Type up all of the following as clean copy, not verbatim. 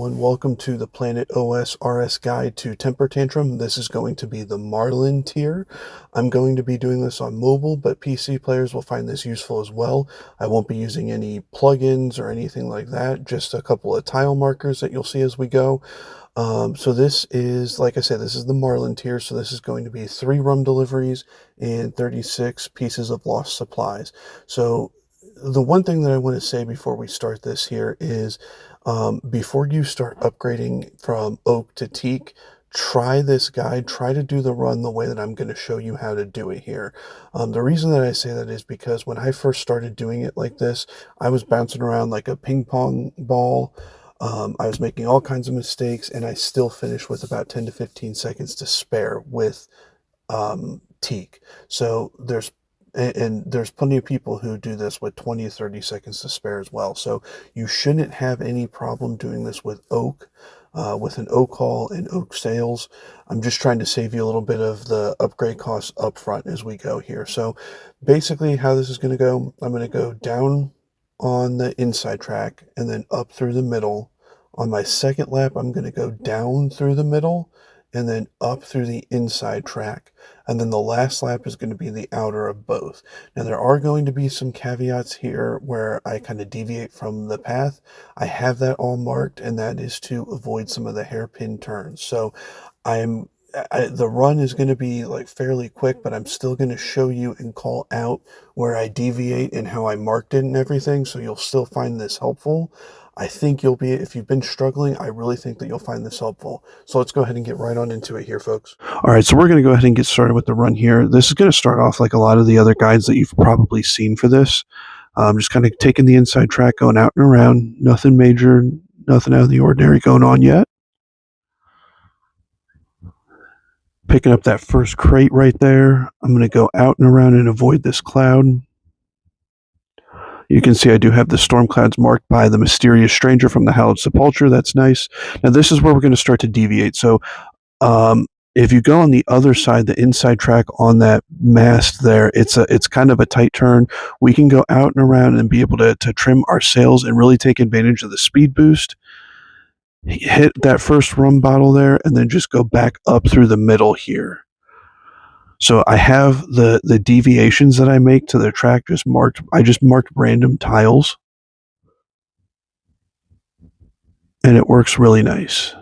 everyone, welcome to the Planet OSRS guide to Tempor Tantrum. This is going to be the Marlin tier. I'm going to be doing this on mobile, but PC players will find this useful as well. I won't be using any plugins or anything like that, just a couple of tile markers that you'll see as we go. So this is, like I said, this is the Marlin tier, so this is going to be 3 rum deliveries and 36 pieces of lost supplies. So the one thing that I want to say before we start this here is before you start upgrading from oak to teak, try this guide, try to do the run the way that I'm going to show you how to do it here. The reason that I say that is because when I first started doing it like this, I was bouncing around like a ping pong ball. I was making all kinds of mistakes, and I still finished with about 10 to 15 seconds to spare with teak. So there's plenty of people who do this with 20 to 30 seconds to spare as well. So you shouldn't have any problem doing this with oak, with an oak haul and oak sails. I'm just trying to save you a little bit of the upgrade costs up front as we go here. So basically how this is going to go, I'm going to go down on the inside track and then up through the middle. On my second lap, I'm going to go down through the middle and then up through the inside track. And then the last lap is going to be the outer of both. Now, there are going to be some caveats here where I kind of deviate from the path. I have that all marked, and that is to avoid some of the hairpin turns. So the run is going to be like fairly quick, but I'm still going to show you and call out where I deviate and how I marked it and everything. So you'll still find this helpful. I think if you've been struggling, I really think that you'll find this helpful. So let's go ahead and get right on into it here, folks. All right, so we're going to go ahead and get started with the run here. This is going to start off like a lot of the other guides that you've probably seen for this. Just kind of taking the inside track, going out and around. Nothing major, nothing out of the ordinary going on yet. Picking up that first crate right there. I'm going to go out and around and avoid this cloud. You can see I do have the storm clouds marked by the mysterious stranger from the Hallowed Sepulchre. That's nice. Now this is where we're going to start to deviate. So if you go on the other side, the inside track on that mast there, it's kind of a tight turn. We can go out and around and be able to trim our sails and really take advantage of the speed boost. Hit that first rum bottle there and then just go back up through the middle here. So I have the deviations that I make to the track just marked. I just marked random tiles, and it works really nice.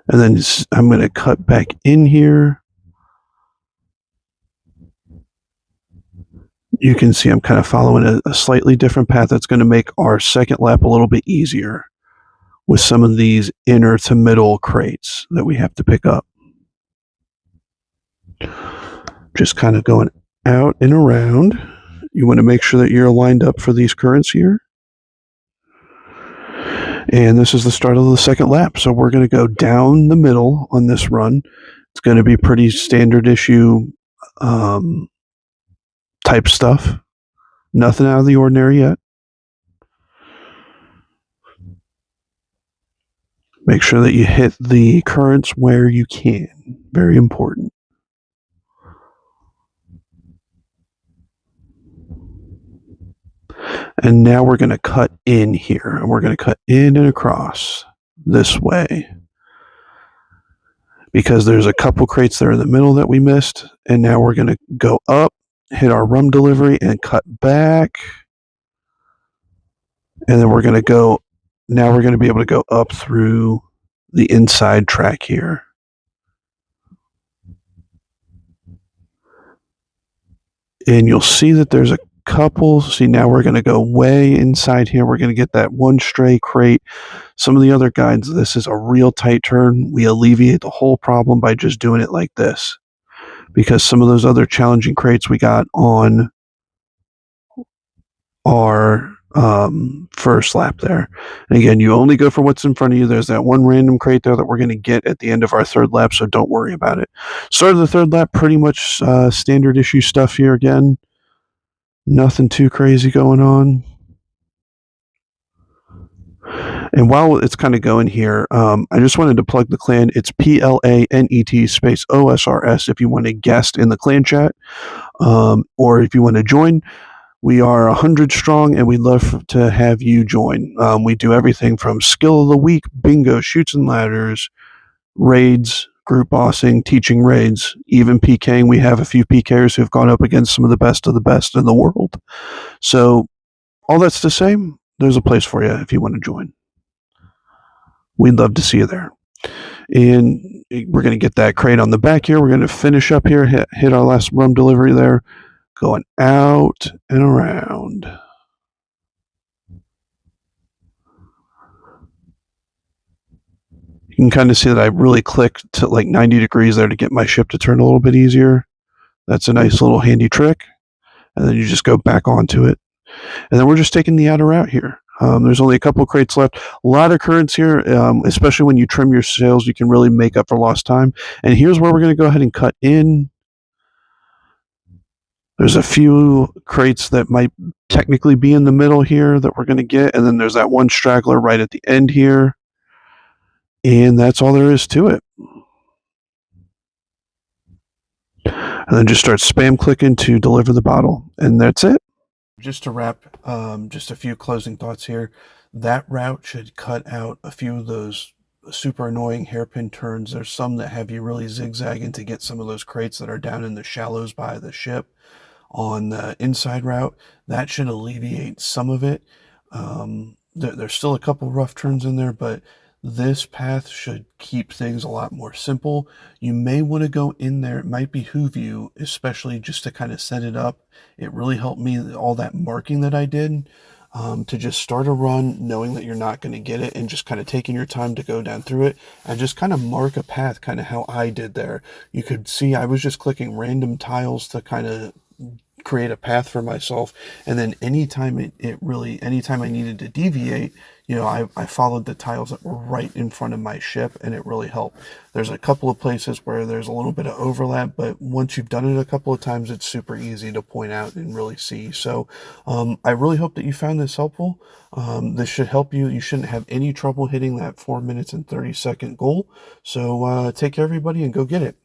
And then I'm going to cut back in here. You can see I'm kind of following a slightly different path that's going to make our second lap a little bit easier with some of these inner to middle crates that we have to pick up. Just kind of going out and around. You want to make sure that you're lined up for these currents here. And this is the start of the second lap. So we're going to go down the middle on this run. It's going to be pretty standard issue type stuff. Nothing out of the ordinary yet. Make sure that you hit the currents where you can. Very important. And now we're going to cut in here, and we're going to cut in and across this way because there's a couple crates there in the middle that we missed. And now we're going to go up, hit our rum delivery, and cut back. And then we're going to go, now we're going to be able to go up through the inside track here. And you'll see that there's a couple. See, now we're going to go way inside here. We're going to get that one stray crate. Some of the other guides, this is a real tight turn. We alleviate the whole problem by just doing it like this, because some of those other challenging crates we got on our first lap there. And again, you only go for what's in front of you. There's that one random crate there that we're going to get at the end of our third lap, so don't worry about it. Start of the third lap, pretty much standard issue stuff here again. Nothing too crazy going on. And while it's kind of going here, I just wanted to plug the clan. It's PLANET space OSRS if you want to guest in the clan chat, or if you want to join. We are 100 strong, and we'd love to have you join. We do everything from skill of the week, bingo, shoots and ladders, raids, group bossing, teaching raids, even PKing. We have a few PKers who've gone up against some of the best in the world. So, all that's to say, there's a place for you if you want to join. We'd love to see you there. And we're going to get that crate on the back here. We're going to finish up here, hit our last rum delivery there, going out and around. You can kind of see that I really clicked to like 90 degrees there to get my ship to turn a little bit easier. That's a nice little handy trick. And then you just go back onto it. And then we're just taking the outer out here. There's only a couple crates left. A lot of currents here, especially when you trim your sails, you can really make up for lost time. And here's where we're going to go ahead and cut in. There's a few crates that might technically be in the middle here that we're going to get. And then there's that one straggler right at the end here. And that's all there is to it. And then just start spam clicking to deliver the bottle. And that's it. Just to wrap, just a few closing thoughts here. That route should cut out a few of those super annoying hairpin turns. There's some that have you really zigzagging to get some of those crates that are down in the shallows by the ship. On the inside route, that should alleviate some of it. There's still a couple rough turns in there, but this path should keep things a lot more simple. You may want to go in there. It might behoove you, especially just to kind of set it up. It really helped me, all that marking that I did, to just start a run knowing that you're not going to get it and just kind of taking your time to go down through it and just kind of mark a path, kind of how I did there. You could see I was just clicking random tiles to kind of create a path for myself, and then anytime anytime I needed to deviate, I followed the tiles that were right in front of my ship, and it really helped. There's a couple of places where there's a little bit of overlap, but once you've done it a couple of times, it's super easy to point out and really see. So I really hope that you found this helpful. This should help you. You shouldn't have any trouble hitting that 4 minutes and 30-second goal. So take care, everybody, and go get it.